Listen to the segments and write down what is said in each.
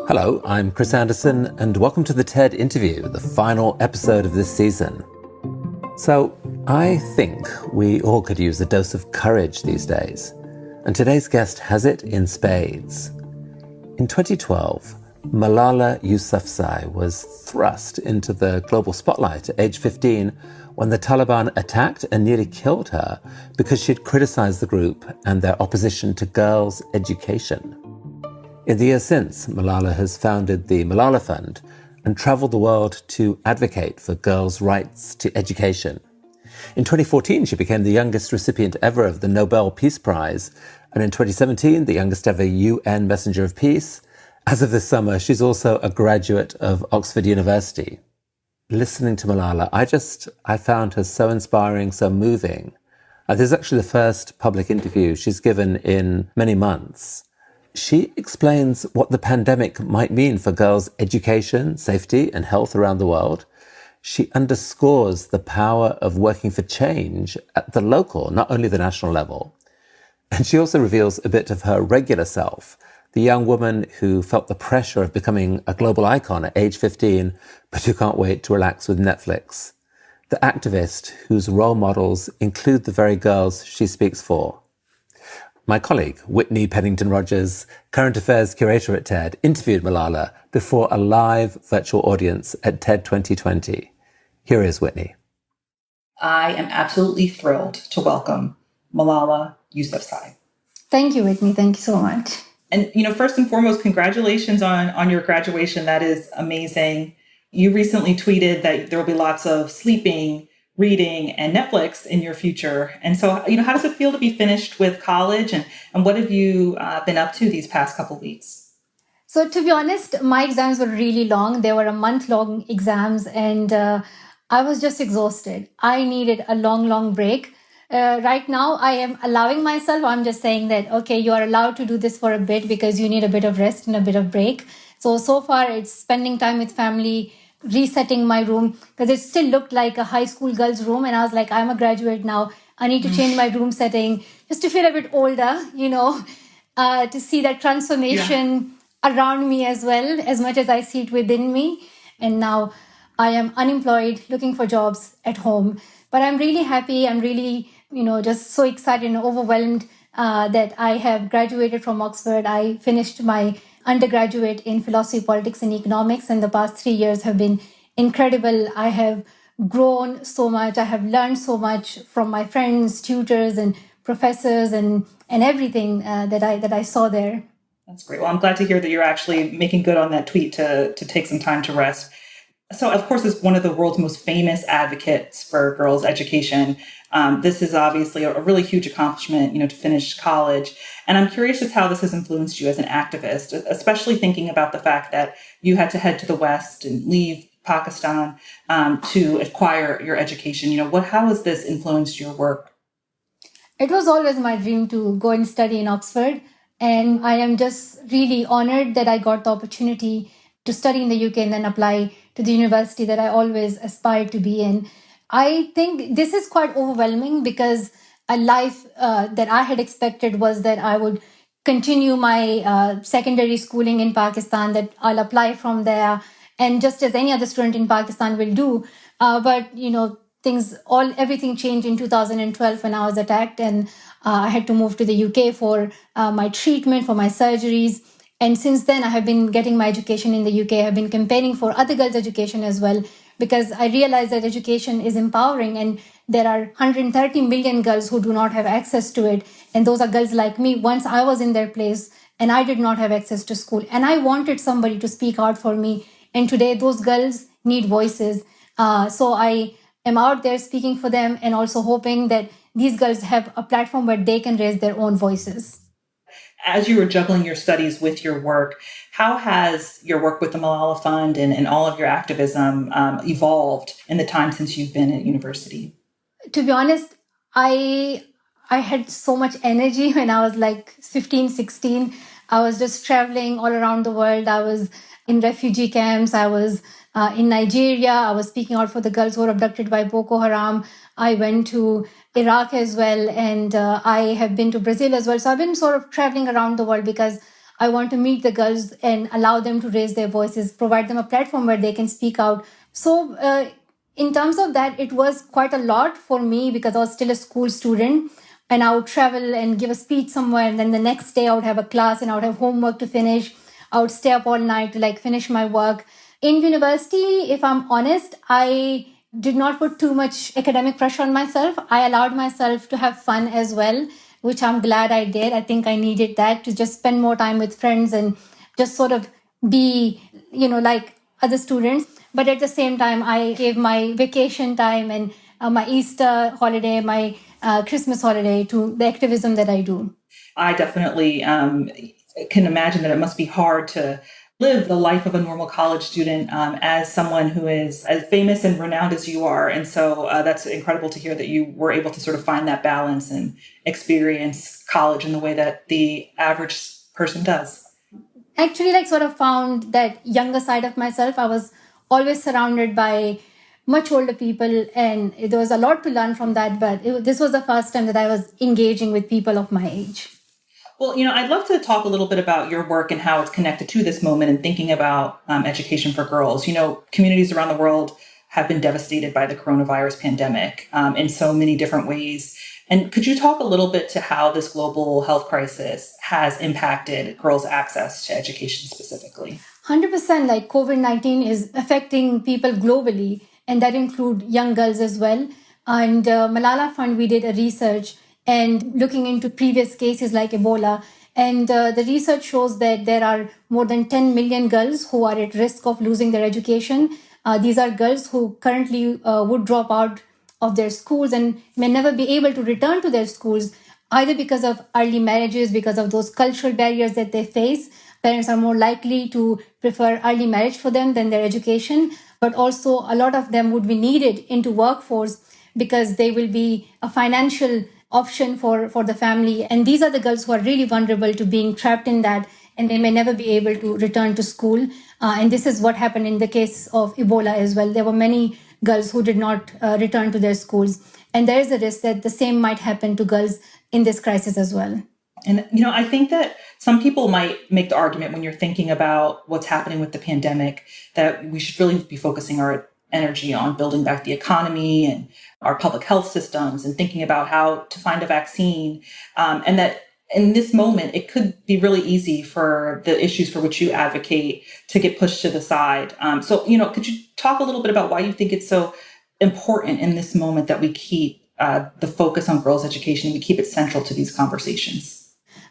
Hello, I'm Chris Anderson, and welcome to the TED Interview, the final episode of this season. So, I think we all could use a dose of courage these days, and today's guest has it in spades. In 2012, Malala Yousafzai was thrust into the global spotlight at age 15 when the Taliban attacked and nearly killed her because she'd criticized the group and their opposition to girls' education. In the years since, Malala has founded the Malala Fund and traveled the world to advocate for girls' rights to education. In 2014, she became the youngest recipient ever of the Nobel Peace Prize, and in 2017, the youngest ever UN Messenger of Peace. As of this summer, she's also a graduate of Oxford University. Listening to Malala, I found her so inspiring, so moving. This is actually the first public interview she's given in many months. She explains what the pandemic might mean for girls' education, safety, and health around the world. She underscores the power of working for change at the local, not only the national level. And she also reveals a bit of her regular self, the young woman who felt the pressure of becoming a global icon at age 15, but who can't wait to relax with Netflix. The activist whose role models include the very girls she speaks for. My colleague, Whitney Pennington Rodgers, current affairs curator at TED, interviewed Malala before a live virtual audience at TED 2020. Here is Whitney. I am absolutely thrilled to welcome Malala Yousafzai. Thank you, Whitney. Thank you so much. And, first and foremost, congratulations on your graduation. That is amazing. You recently tweeted that there will be lots of sleeping, reading, and Netflix in your future. And so, how does it feel to be finished with college? And what have you been up to these past couple of weeks? So to be honest, my exams were really long. They were a month-long exams, and I was just exhausted. I needed a long break. Right now, I am allowing myself, I'm just saying that, okay, you are allowed to do this for a bit because you need a bit of rest and a bit of break. So far, it's spending time with family, resetting my room, because it still looked like a high school girl's room. And I was like, I'm a graduate now. I need to change my room setting just to feel a bit older, to see that transformation around me as well, as much as I see it within me. And now I am unemployed, looking for jobs at home. But I'm really happy. I'm really, just so excited and overwhelmed that I have graduated from Oxford. I finished my undergraduate in philosophy, politics, and economics, and the past 3 years have been incredible. I have grown so much. I have learned so much from my friends, tutors, and professors, and everything that I saw there. That's great. Well, I'm glad to hear that you're actually making good on that tweet to take some time to rest. So, of course, as one of the world's most famous advocates for girls' education, this is obviously a really huge accomplishment, to finish college. And I'm curious just how this has influenced you as an activist, especially thinking about the fact that you had to head to the West and leave Pakistan to acquire your education. How has this influenced your work? It was always my dream to go and study in Oxford. And I am just really honored that I got the opportunity to study in the UK and then apply to the university that I always aspired to be in. I think this is quite overwhelming because a life that I had expected was that I would continue my secondary schooling in Pakistan, that I'll apply from there, and just as any other student in Pakistan will do. But everything changed in 2012 when I was attacked, and I had to move to the UK for my treatment, for my surgeries. And since then, I have been getting my education in the UK. I've been campaigning for other girls' education as well, because I realize that education is empowering, and there are 130 million girls who do not have access to it. And those are girls like me. Once I was in their place and I did not have access to school, and I wanted somebody to speak out for me. And today, those girls need voices. So I am out there speaking for them, and also hoping that these girls have a platform where they can raise their own voices. As you were juggling your studies with your work, how has your work with the Malala Fund and all of your activism evolved in the time since you've been at university? To be honest, I had so much energy when I was like 15, 16. I was just traveling all around the world. I was in refugee camps. I was in Nigeria. I was speaking out for the girls who were abducted by Boko Haram. I went to Iraq as well, and I have been to Brazil as well. So I've been sort of traveling around the world because I want to meet the girls and allow them to raise their voices, provide them a platform where they can speak out. So in terms of that, it was quite a lot for me because I was still a school student, and I would travel and give a speech somewhere. And then the next day I would have a class and I would have homework to finish. I would stay up all night to finish my work. In university, if I'm honest, I did not put too much academic pressure on myself. I allowed myself to have fun as well, which I'm glad I did. I think I needed that to just spend more time with friends and just sort of be, like other students. But at the same time, I gave my vacation time and my Easter holiday, my Christmas holiday to the activism that I do. I definitely can imagine that it must be hard to live the life of a normal college student as someone who is as famous and renowned as you are. And so that's incredible to hear that you were able to sort of find that balance and experience college in the way that the average person does. Actually, sort of found that younger side of myself. I was always surrounded by much older people, and there was a lot to learn from that. But this was the first time that I was engaging with people of my age. Well, I'd love to talk a little bit about your work and how it's connected to this moment and thinking about education for girls. Communities around the world have been devastated by the coronavirus pandemic in so many different ways. And could you talk a little bit to how this global health crisis has impacted girls' access to education specifically? 100%, COVID-19 is affecting people globally, and that include young girls as well. And Malala Fund, we did a research and looking into previous cases like Ebola. And the research shows that there are more than 10 million girls who are at risk of losing their education. These are girls who currently would drop out of their schools and may never be able to return to their schools, either because of early marriages, because of those cultural barriers that they face. Parents are more likely to prefer early marriage for them than their education, but also a lot of them would be needed into workforce because they will be a financial option for the family. And these are the girls who are really vulnerable to being trapped in that, and they may never be able to return to school. And this is what happened in the case of Ebola as well. There were many girls who did not return to their schools. And there is a risk that the same might happen to girls in this crisis as well. And, I think that some people might make the argument when you're thinking about what's happening with the pandemic that we should really be focusing our energy on building back the economy and our public health systems and thinking about how to find a vaccine. And that in this moment, it could be really easy for the issues for which you advocate to get pushed to the side. So, could you talk a little bit about why you think it's so important in this moment that we keep the focus on girls' education, we keep it central to these conversations?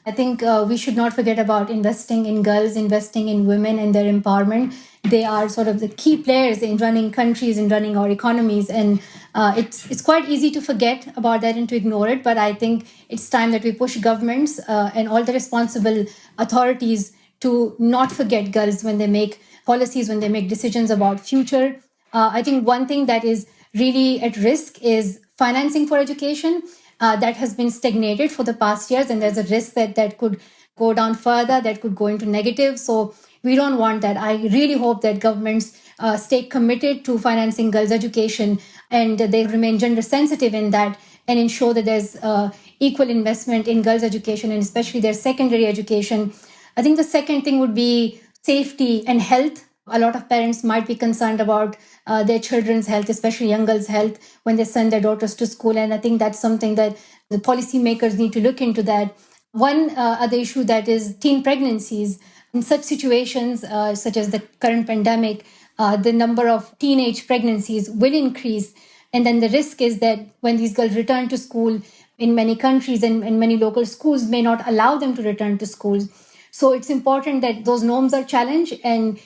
I think we should not forget about investing in girls, investing in women and their empowerment. They are sort of the key players in running countries and running our economies. And it's quite easy to forget about that and to ignore it. But I think it's time that we push governments and all the responsible authorities to not forget girls when they make policies, when they make decisions about future. I think one thing that is really at risk is financing for education. That has been stagnated for the past years, and there's a risk that could go down further, that could go into negative. So we don't want that. I really hope that governments stay committed to financing girls' education and they remain gender sensitive in that and ensure that there's equal investment in girls' education and especially their secondary education. I think the second thing would be safety and health. A lot of parents might be concerned about their children's health, especially young girls' health, when they send their daughters to school. And I think that's something that the policymakers need to look into that. One other issue that is teen pregnancies. In such situations, such as the current pandemic, the number of teenage pregnancies will increase. And then the risk is that when these girls return to school, in many countries and many local schools may not allow them to return to schools. So it's important that those norms are challenged, and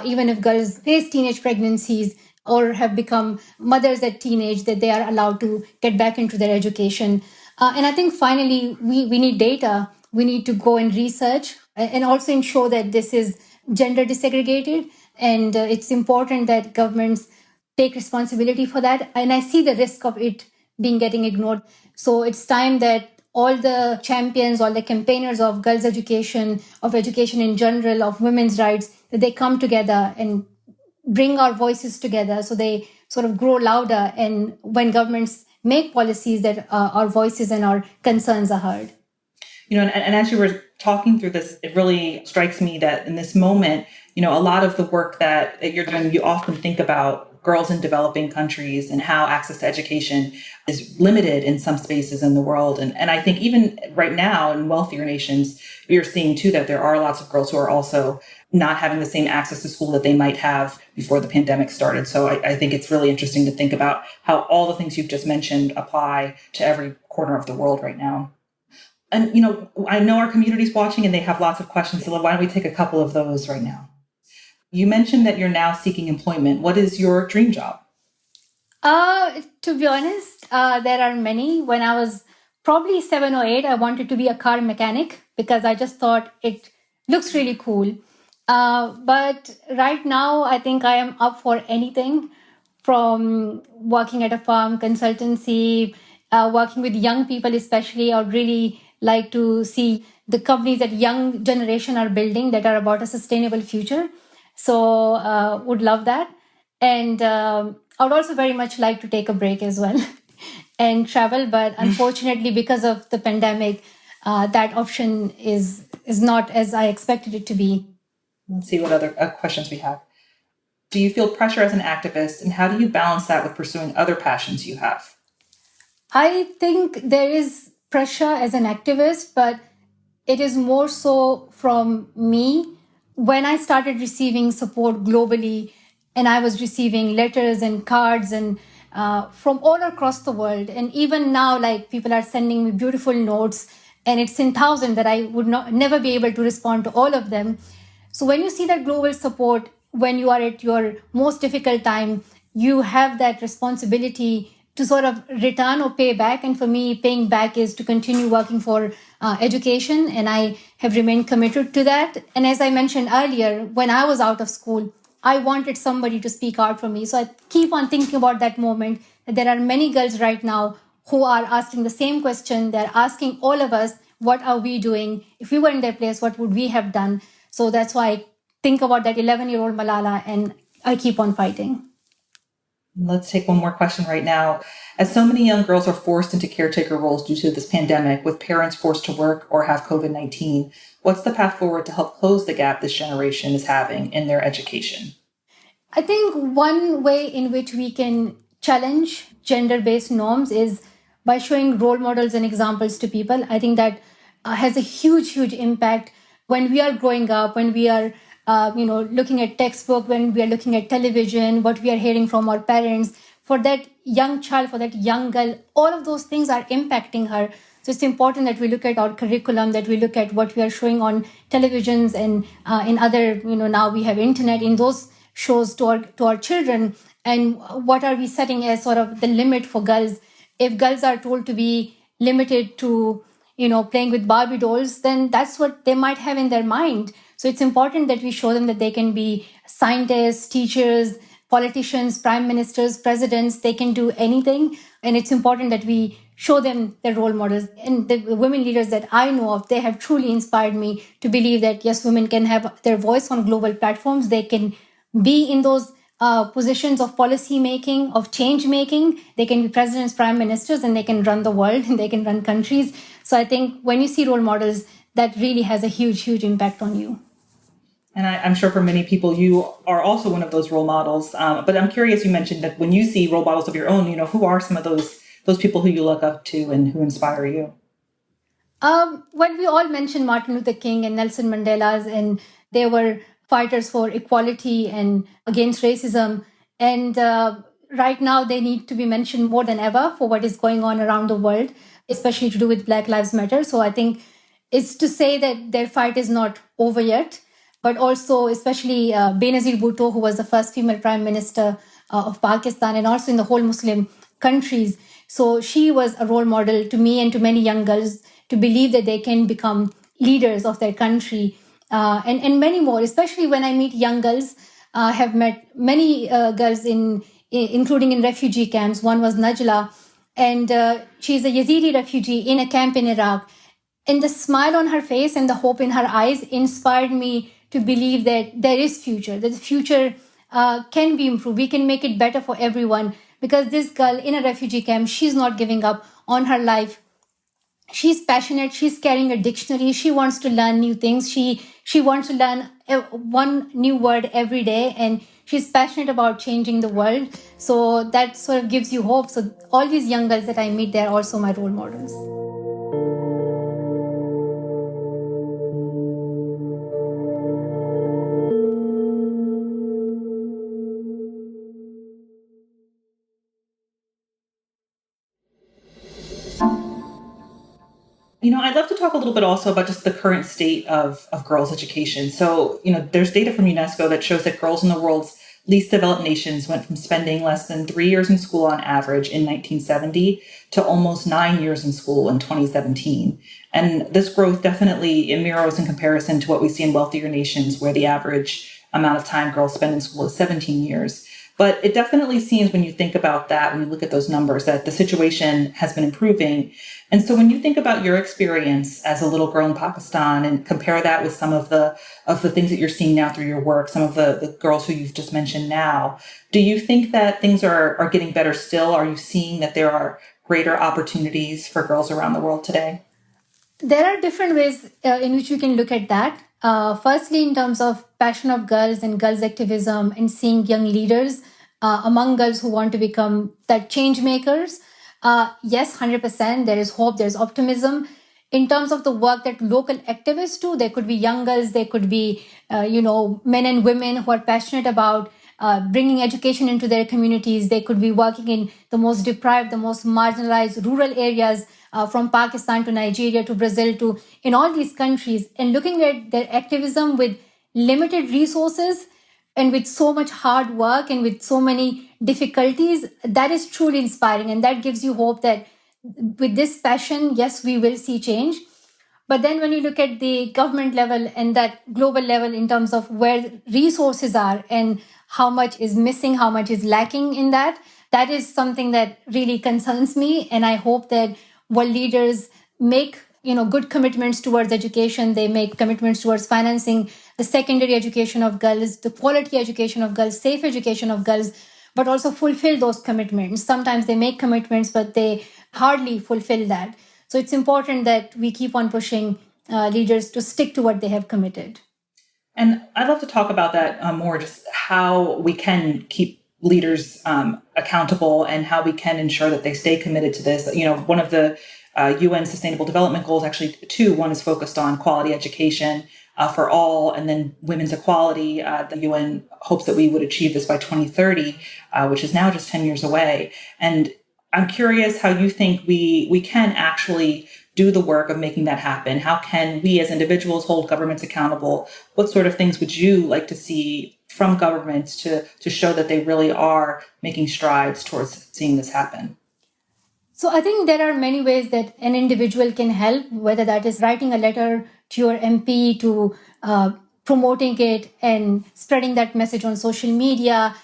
even if girls face teenage pregnancies or have become mothers at teenage, that they are allowed to get back into their education. And I think finally, we need data. We need to go and research and also ensure that this is gender desegregated. And it's important that governments take responsibility for that. And I see the risk of it getting ignored. So it's time that all the champions, all the campaigners of girls' education, of education in general, of women's rights, that they come together and bring our voices together so they sort of grow louder. And when governments make policies, that our voices and our concerns are heard. And as you were talking through this, it really strikes me that in this moment, a lot of the work that you're doing, you often think about girls in developing countries and how access to education is limited in some spaces in the world. And I think even right now in wealthier nations, you're seeing too that there are lots of girls who are also not having the same access to school that they might have before the pandemic started. So I think it's really interesting to think about how all the things you've just mentioned apply to every corner of the world right now. And, I know our community's watching and they have lots of questions. So why don't we take a couple of those right now? You mentioned that you're now seeking employment. What is your dream job? To be honest, there are many. When I was probably 7 or 8, I wanted to be a car mechanic because I just thought it looks really cool. But right now, I think I am up for anything from working at a farm consultancy, working with young people, especially. I would really like to see the companies that young generation are building that are about a sustainable future. So would love that. And I would also very much like to take a break as well and travel. But unfortunately, because of the pandemic, that option is not as I expected it to be. Let's see what other questions we have. Do you feel pressure as an activist, and how do you balance that with pursuing other passions you have? I think there is pressure as an activist, but it is more so from me. When I started receiving support globally, and I was receiving letters and cards and from all across the world, and even now, like people are sending me beautiful notes, and it's in thousands that I would never be able to respond to all of them. So when you see that global support, when you are at your most difficult time, you have that responsibility to sort of return or pay back. And for me, paying back is to continue working for education. And I have remained committed to that. And as I mentioned earlier, when I was out of school, I wanted somebody to speak out for me. So I keep on thinking about that moment that there are many girls right now who are asking the same question. They're asking all of us, what are we doing? If we were in their place, what would we have done? So that's why I think about that 11-year-old Malala and I keep on fighting. Let's take one more question right now. As so many young girls are forced into caretaker roles due to this pandemic, with parents forced to work or have COVID-19, what's the path forward to help close the gap this generation is having in their education? I think one way in which we can challenge gender-based norms is by showing role models and examples to people. I think that has a huge impact when we are growing up, when we are looking at textbook, when we are looking at television, what we are hearing from our parents. For that young child, for that young girl, all of those things are impacting her. So it's important that we look at our curriculum, that we look at what we are showing on televisions and in other, now we have internet, in those shows to our children, and what are we setting as sort of the limit for girls. If girls are told to be limited to playing with Barbie dolls, then that's what they might have in their mind. So it's important that we show them that they can be scientists, teachers, politicians, prime ministers, presidents. They can do anything, and it's important that we show them their role models. And the women leaders that I know of, they have truly inspired me to believe that yes, women can have their voice on global platforms. They can be in those positions of policy making, of change making. They can be presidents, prime ministers, and they can run the world and they can run countries. So I think when you see role models, that really has a huge impact on you. And I'm sure for many people, you are also one of those role models. But I'm curious, you mentioned that when you see role models of your own, who are some of those people who you look up to and who inspire you? Well, we all mentioned Martin Luther King and Nelson Mandela's, and they were fighters for equality and against racism. And right now, they need to be mentioned more than ever for what is going on around the world, especially to do with Black Lives Matter. So I think it's to say that their fight is not over yet, but also especially Benazir Bhutto, who was the first female prime minister of Pakistan, and also in the whole Muslim countries. So she was a role model to me and to many young girls to believe that they can become leaders of their country, and many more, especially when I meet young girls. I have met many girls including in refugee camps. One was Najla, and she's a Yazidi refugee in a camp in Iraq. And the smile on her face and the hope in her eyes inspired me to believe that there is future, that the future can be improved. We can make it better for everyone, because this girl in a refugee camp, she's not giving up on her life. she's passionate. She's carrying a dictionary. She wants to learn new things. She wants to learn one new word every day, and she's passionate about changing the world. So that sort of gives you hope. So all these young girls that I meet, they're also my role models. I'd love to talk a little bit also about just the current state of girls' education. So, there's data from UNESCO that shows that girls in the world's least developed nations went from spending less than 3 years in school on average in 1970 to almost 9 years in school in 2017. And this growth definitely mirrors in comparison to what we see in wealthier nations, where the average amount of time girls spend in school is 17 years. But it definitely seems, when you think about that, when you look at those numbers, that the situation has been improving. And so when you think about your experience as a little girl in Pakistan and compare that with some of the things that you're seeing now through your work, some of the girls who you've just mentioned now, do you think that things are getting better still? Are you seeing that there are greater opportunities for girls around the world today? There are different ways in which you can look at that. Firstly, in terms of passion of girls and girls' activism and seeing young leaders among girls who want to become that change makers. Yes, 100%. There is hope, there's optimism. In terms of the work that local activists do, there could be young girls, there could be, men and women who are passionate about bringing education into their communities. They could be working in the most deprived, the most marginalized rural areas, from Pakistan to Nigeria to Brazil to in all these countries, and looking at their activism with limited resources and with so much hard work and with so many difficulties. That is truly inspiring, and that gives you hope that with this passion, yes, we will see change. But then when you look at the government level and that global level in terms of where resources are and how much is missing, how much is lacking in that, that is something that really concerns me. And I hope that world leaders make good commitments towards education. They make commitments towards financing the secondary education of girls, the quality education of girls, safe education of girls, but also fulfill those commitments. Sometimes they make commitments, but they hardly fulfill that. So it's important that we keep on pushing leaders to stick to what they have committed. And I'd love to talk about that more, just how we can keep leaders accountable and how we can ensure that they stay committed to this. One of the UN Sustainable Development Goals, actually two, one is focused on quality education for all, and then women's equality. The UN hopes that we would achieve this by 2030, which is now just 10 years away. And I'm curious how you think we can actually do the work of making that happen. How can we as individuals hold governments accountable? What sort of things would you like to see from governments to show that they really are making strides towards seeing this happen? So I think there are many ways that an individual can help, whether that is writing a letter to your MP to promoting it and spreading that message on social media,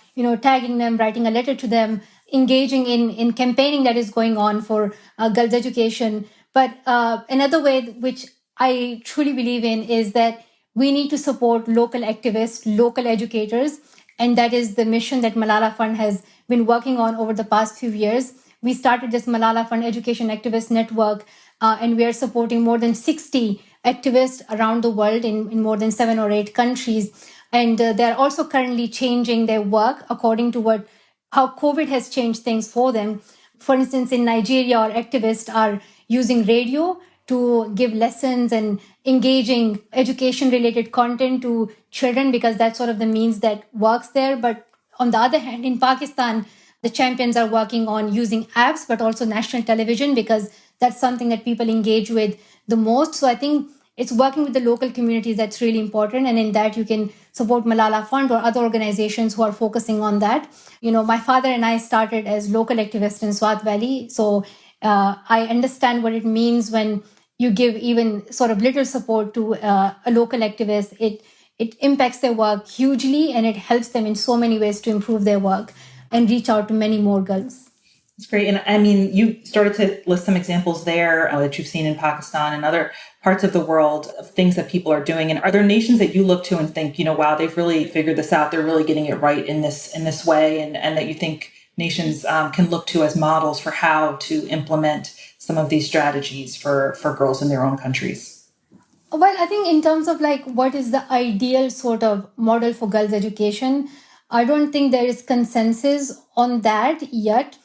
tagging them, writing a letter to them, engaging in campaigning that is going on for girls' education. But another way which I truly believe in is that we need to support local activists, local educators, and that is the mission that Malala Fund has been working on over the past few years. We started this Malala Fund Education Activist Network, and we are supporting more than 60 activists around the world in more than 7 or 8 countries. And they're also currently changing their work according to how COVID has changed things for them. For instance, in Nigeria, our activists are using radio to give lessons and engaging education-related content to children, because that's sort of the means that works there. But on the other hand, in Pakistan, the champions are working on using apps, but also national television, because that's something that people engage with the most. So I think it's working with the local communities that's really important. And in that, you can support Malala Fund or other organizations who are focusing on that. My father and I started as local activists in Swat Valley. So I understand what it means when you give even sort of little support to a local activist. It impacts their work hugely, and it helps them in so many ways to improve their work and reach out to many more girls. That's great. And I mean, you started to list some examples there that you've seen in Pakistan and other parts of the world of things that people are doing. And are there nations that you look to and think, wow, they've really figured this out. They're really getting it right in this way. And that you think nations can look to as models for how to implement some of these strategies for girls in their own countries? Well, I think in terms of like what is the ideal sort of model for girls' education, I don't think there is consensus on that yet.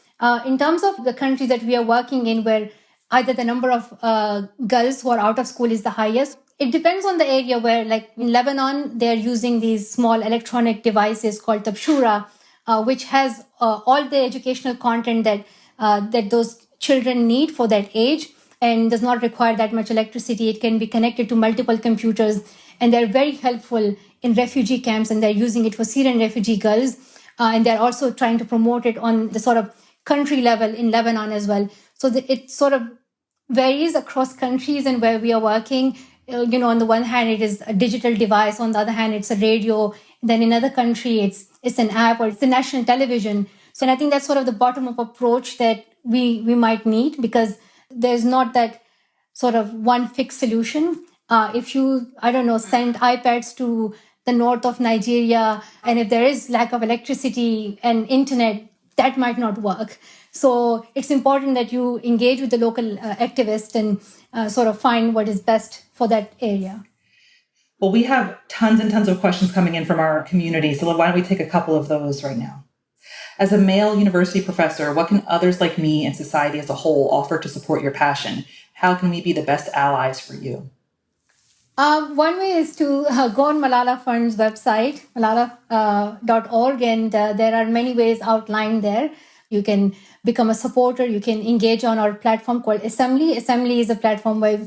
In terms of the countries that we are working in, where either the number of girls who are out of school is the highest, it depends on the area. Where, like in Lebanon, they are using these small electronic devices called tabshura, which has all the educational content that those children need for that age, and does not require that much electricity. It can be connected to multiple computers, and they're very helpful in refugee camps, and they're using it for Syrian refugee girls. And they're also trying to promote it on the sort of country level in Lebanon as well. So it sort of varies across countries and where we are working. On the one hand, it is a digital device. On the other hand, it's a radio. Then in another country, it's an app, or it's a national television. So, and I think that's sort of the bottom up approach that we might need, because there's not that sort of one fixed solution. If you, I don't know, send iPads to the north of Nigeria, and if there is lack of electricity and internet, that might not work. So it's important that you engage with the local activists and sort of find what is best for that area. Well, we have tons and tons of questions coming in from our community. So why don't we take a couple of those right now? As a male university professor, what can others like me and society as a whole offer to support your passion? How can we be the best allies for you? One way is to go on Malala Fund's website, malala.org, and there are many ways outlined there. You can become a supporter. You can engage on our platform called Assembly. Assembly is a platform where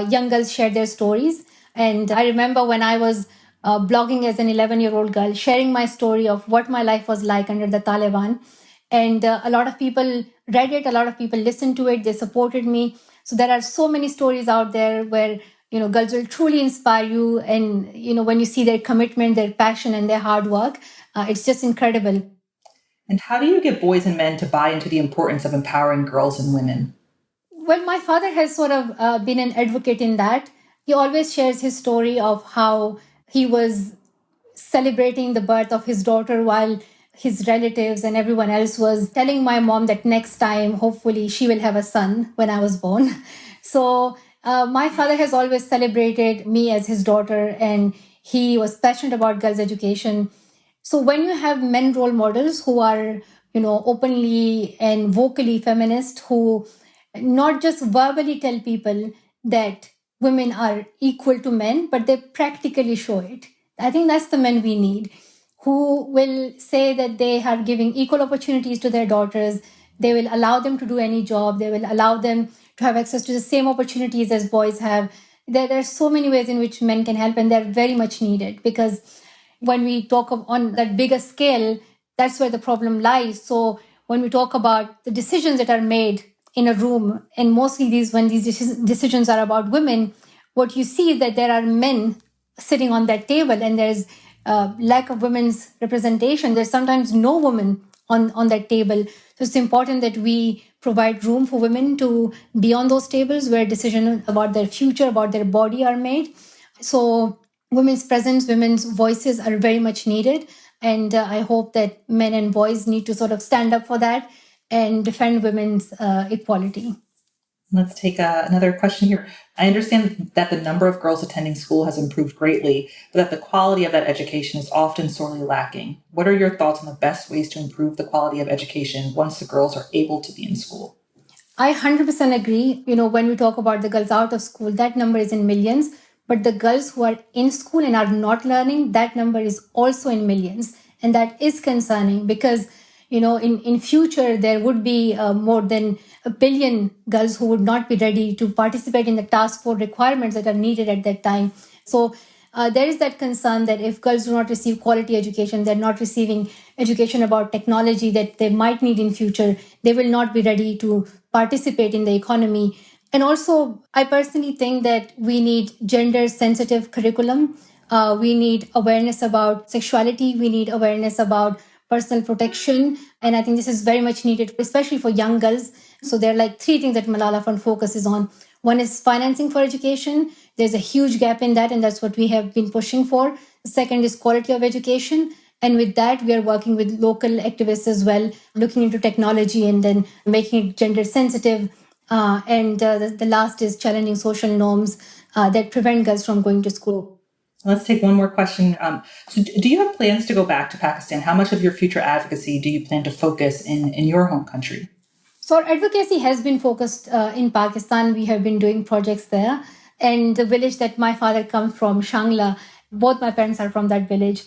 young girls share their stories. And I remember when I was blogging as an 11-year-old girl, sharing my story of what my life was like under the Taliban. And a lot of people read it. A lot of people listened to it. They supported me. So there are so many stories out there where girls will truly inspire you. And, when you see their commitment, their passion, and their hard work, it's just incredible. And how do you get boys and men to buy into the importance of empowering girls and women? Well, my father has sort of been an advocate in that. He always shares his story of how he was celebrating the birth of his daughter while his relatives and everyone else was telling my mom that next time, hopefully, she will have a son when I was born. So my father has always celebrated me as his daughter, and he was passionate about girls' education. So when you have men role models who are, openly and vocally feminist, who not just verbally tell people that women are equal to men, but they practically show it. I think that's the men we need, who will say that they are giving equal opportunities to their daughters. They will allow them to do any job. They will allow them to have access to the same opportunities as boys have. There are so many ways in which men can help, and they're very much needed, because when we talk on that bigger scale, that's where the problem lies. So when we talk about the decisions that are made in a room, and mostly when these decisions are about women, what you see is that there are men sitting on that table, and there's lack of women's representation. There's sometimes no woman on that table. So it's important that we provide room for women to be on those tables where decisions about their future, about their body are made. So women's presence, women's voices are very much needed. And I hope that men and boys need to sort of stand up for that and defend women's equality. Let's take another question here. I understand that the number of girls attending school has improved greatly, but that the quality of that education is often sorely lacking. What are your thoughts on the best ways to improve the quality of education once the girls are able to be in school? I 100% agree. When we talk about the girls out of school, that number is in millions. But the girls who are in school and are not learning, that number is also in millions. And that is concerning, because in future, there would be more than 1 billion girls who would not be ready to participate in the task force requirements that are needed at that time. So there is that concern that if girls do not receive quality education, they're not receiving education about technology that they might need in future, they will not be ready to participate in the economy. And also, I personally think that we need gender-sensitive curriculum. We need awareness about sexuality. We need awareness about personal protection. And I think this is very much needed, especially for young girls. So there are like 3 things that Malala Fund focuses on. One is financing for education. There's a huge gap in that, and that's what we have been pushing for. The second is quality of education. And with that, we are working with local activists as well, looking into technology and then making it gender sensitive. And the last is challenging social norms that prevent girls from going to school. Let's take one more question. So do you have plans to go back to Pakistan? How much of your future advocacy do you plan to focus in your home country? So our advocacy has been focused in Pakistan. We have been doing projects there. And the village that my father comes from, Shangla, both my parents are from that village.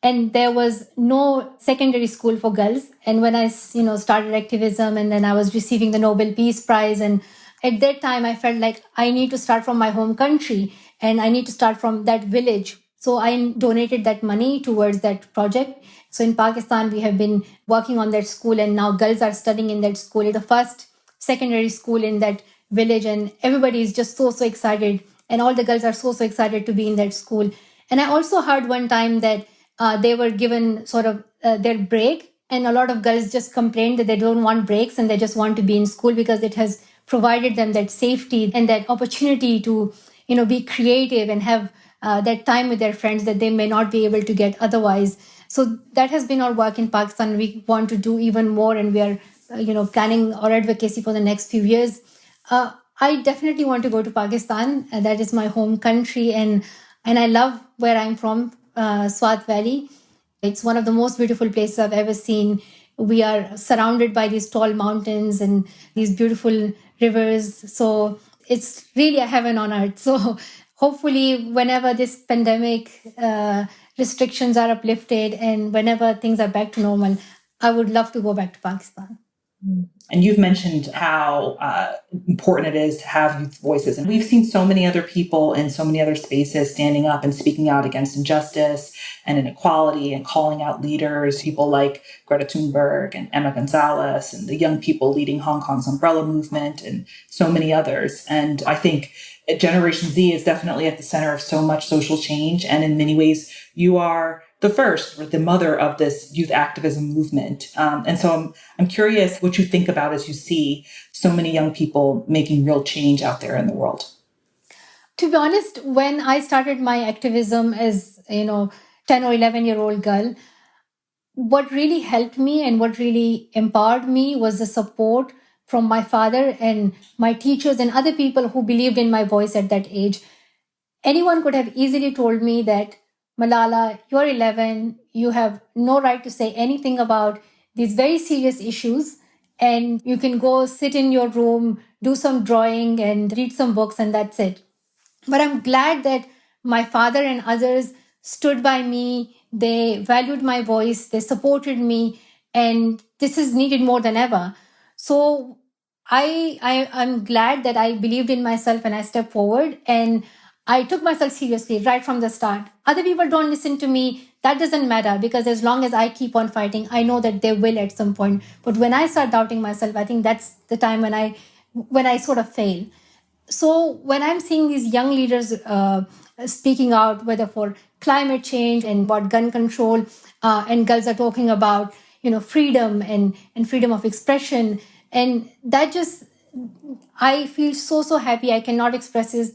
And there was no secondary school for girls. And when I, started activism, and then I was receiving the Nobel Peace Prize, and at that time I felt like I need to start from my home country and I need to start from that village. So I donated that money towards that project. So in Pakistan, we have been working on that school, and now girls are studying in that school. It's the first secondary school in that village, and everybody is just so excited. And all the girls are so excited to be in that school. And I also heard one time that they were given sort of their break, and a lot of girls just complained that they don't want breaks and they just want to be in school because it has provided them that safety and that opportunity to be creative and have that time with their friends that they may not be able to get otherwise. So that has been our work in Pakistan. We want to do even more, and we are planning our advocacy for the next few years. I definitely want to go to Pakistan. That is my home country, and I love where I'm from, Swat Valley. It's one of the most beautiful places I've ever seen. We are surrounded by these tall mountains and these beautiful rivers. So it's really a heaven on earth. So hopefully, whenever this pandemic restrictions are uplifted and whenever things are back to normal, I would love to go back to Pakistan. And you've mentioned how important it is to have youth voices. And we've seen so many other people in so many other spaces standing up and speaking out against injustice and inequality and calling out leaders, people like Greta Thunberg and Emma Gonzalez and the young people leading Hong Kong's umbrella movement and so many others. And I think Generation Z is definitely at the center of so much social change. And in many ways, you are the first, or the mother of this youth activism movement. And so I'm curious what you think about as you see so many young people making real change out there in the world. To be honest, when I started my activism as, 10 or 11-year-old girl, what really helped me and what really empowered me was the support from my father and my teachers and other people who believed in my voice at that age. Anyone could have easily told me that, Malala, you're 11, you have no right to say anything about these very serious issues, and you can go sit in your room, do some drawing and read some books, and that's it. But I'm glad that my father and others stood by me. They valued my voice. They supported me. And this is needed more than ever. So I'm glad that I believed in myself and I stepped forward. And I took myself seriously right from the start. Other people don't listen to me. That doesn't matter, because as long as I keep on fighting, I know that they will at some point. But when I start doubting myself, I think that's the time when I sort of fail. So when I'm seeing these young leaders speaking out, whether for climate change and about gun control, and girls are talking about freedom and freedom of expression, and that just, I feel so happy. I cannot express it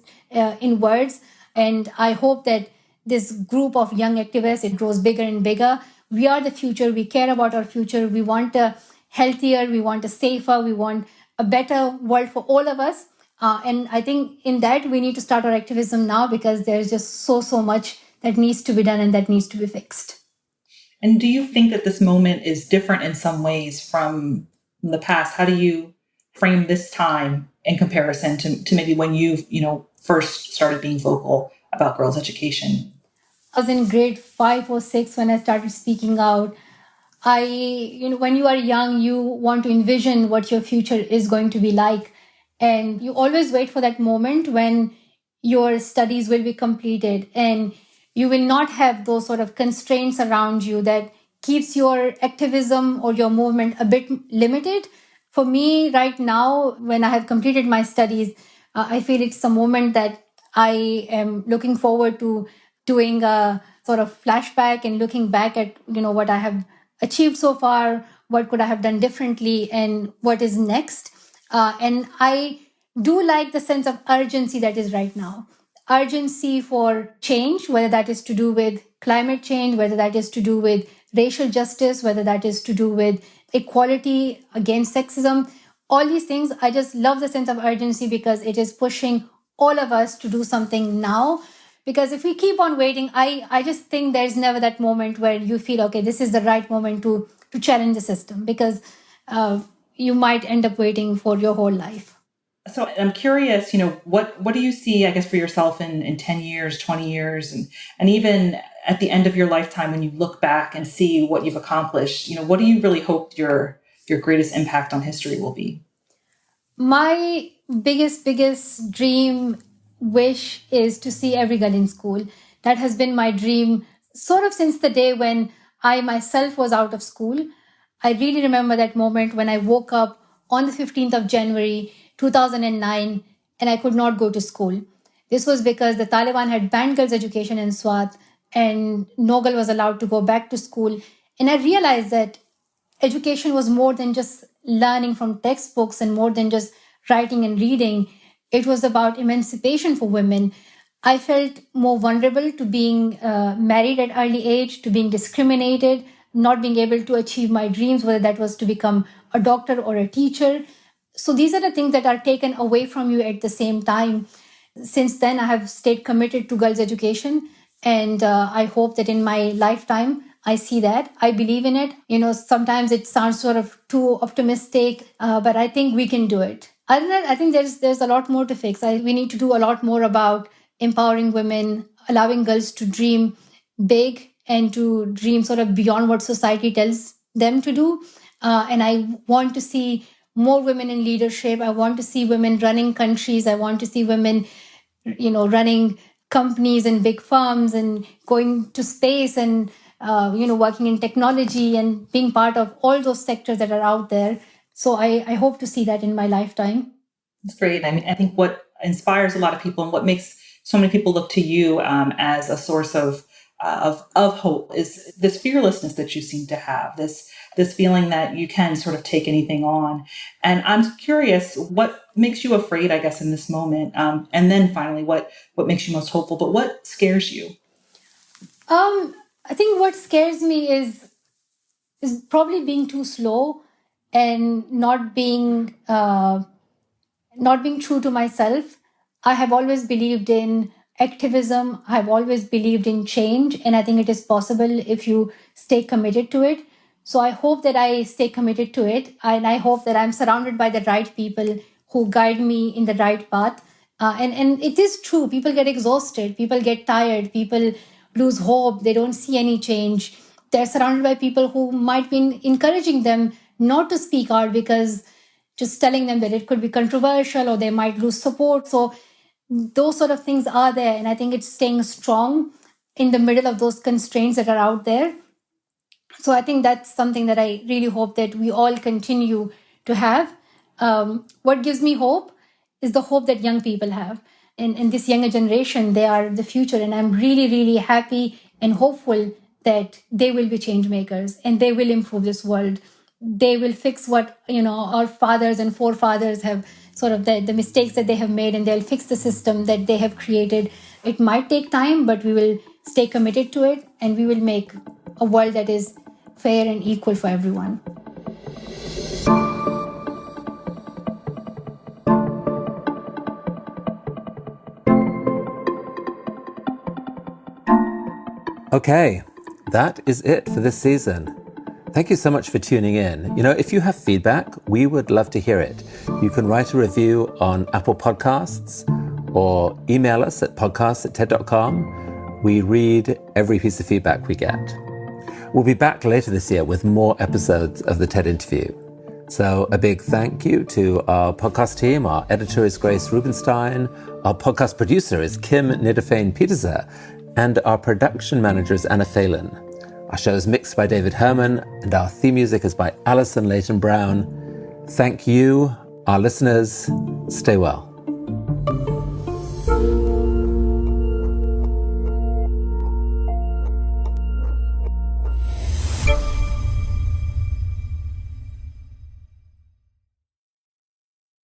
in words, and I hope that this group of young activists, it grows bigger and bigger. We are the future. We care about our future. We want a healthier, we want a safer, we want a better world for all of us. And I think in that we need to start our activism now, because there's just so much that needs to be done and that needs to be fixed. And do you think that this moment is different in some ways from the past? How do you frame this time in comparison to maybe when you first started being vocal about girls' education? I was in grade 5 or 6 when I started speaking out. When you are young, you want to envision what your future is going to be like. And you always wait for that moment when your studies will be completed and you will not have those sort of constraints around you that keeps your activism or your movement a bit limited. For me, right now, when I have completed my studies, I feel it's a moment that I am looking forward to doing a sort of flashback and looking back at, what I have achieved so far, what could I have done differently, and what is next. And I do like the sense of urgency that is right now. Urgency for change, whether that is to do with climate change, whether that is to do with racial justice, whether that is to do with equality against sexism. all these things. I just love the sense of urgency because it is pushing all of us to do something now. Because if we keep on waiting, I just think there's never that moment where you feel, okay, this is the right moment to challenge the system, because you might end up waiting for your whole life. So I'm curious, what do you see, I guess, for yourself in 10 years, 20 years, and even at the end of your lifetime, when you look back and see what you've accomplished, what do you really hope your greatest impact on history will be? My biggest dream wish is to see every girl in school. That has been my dream sort of since the day when I myself was out of school. I really remember that moment when I woke up on the 15th of January 2009 and I could not go to school. This was because the Taliban had banned girls' education in Swat and no girl was allowed to go back to school. And I realized that education was more than just learning from textbooks and more than just writing and reading. It was about emancipation for women. I felt more vulnerable to being married at early age, to being discriminated, not being able to achieve my dreams, whether that was to become a doctor or a teacher. So these are the things that are taken away from you at the same time. Since then, I have stayed committed to girls' education. And I hope that in my lifetime, I see that. I believe in it. Sometimes it sounds sort of too optimistic, but I think we can do it. Other than that, I think there's a lot more to fix. We need to do a lot more about empowering women, allowing girls to dream big and to dream sort of beyond what society tells them to do. And I want to see more women in leadership. I want to see women running countries. I want to see women, running companies and big firms and going to space and, working in technology and being part of all those sectors that are out there. So I hope to see that in my lifetime. That's great. I mean, I think what inspires a lot of people and what makes so many people look to you as a source of hope is this fearlessness that you seem to have, this feeling that you can sort of take anything on. And I'm curious, what makes you afraid, I guess, in this moment? And then finally, what makes you most hopeful? But what scares you? I think what scares me is probably being too slow and not being true to myself. I have always believed in activism. I've always believed in change. And I think it is possible if you stay committed to it. So I hope that I stay committed to it. And I hope that I'm surrounded by the right people who guide me in the right path. And it is true. People get exhausted. People get tired. People lose hope. They don't see any change. They're surrounded by people who might be encouraging them not to speak out because just telling them that it could be controversial or they might lose support. So those sort of things are there. And I think it's staying strong in the middle of those constraints that are out there. So I think that's something that I really hope that we all continue to have. What gives me hope is the hope that young people have. And this younger generation, they are the future. And I'm really, really happy and hopeful that they will be change makers and they will improve this world. They will fix what, our fathers and forefathers have sort of the mistakes that they have made, and they'll fix the system that they have created. It might take time, but we will stay committed to it and we will make a world that is fair and equal for everyone. Okay, that is it for this season. Thank you so much for tuning in. If you have feedback, we would love to hear it. You can write a review on Apple Podcasts or email us at podcasts@ted.com. We read every piece of feedback we get. We'll be back later this year with more episodes of the TED Interview. So a big thank you to our podcast team. Our editor is Grace Rubenstein. Our podcast producer is Kim Nidafane-Peterser. And our production manager is Anna Phelan. Our show is mixed by David Herman, and our theme music is by Alison Leighton Brown. Thank you, our listeners. Stay well.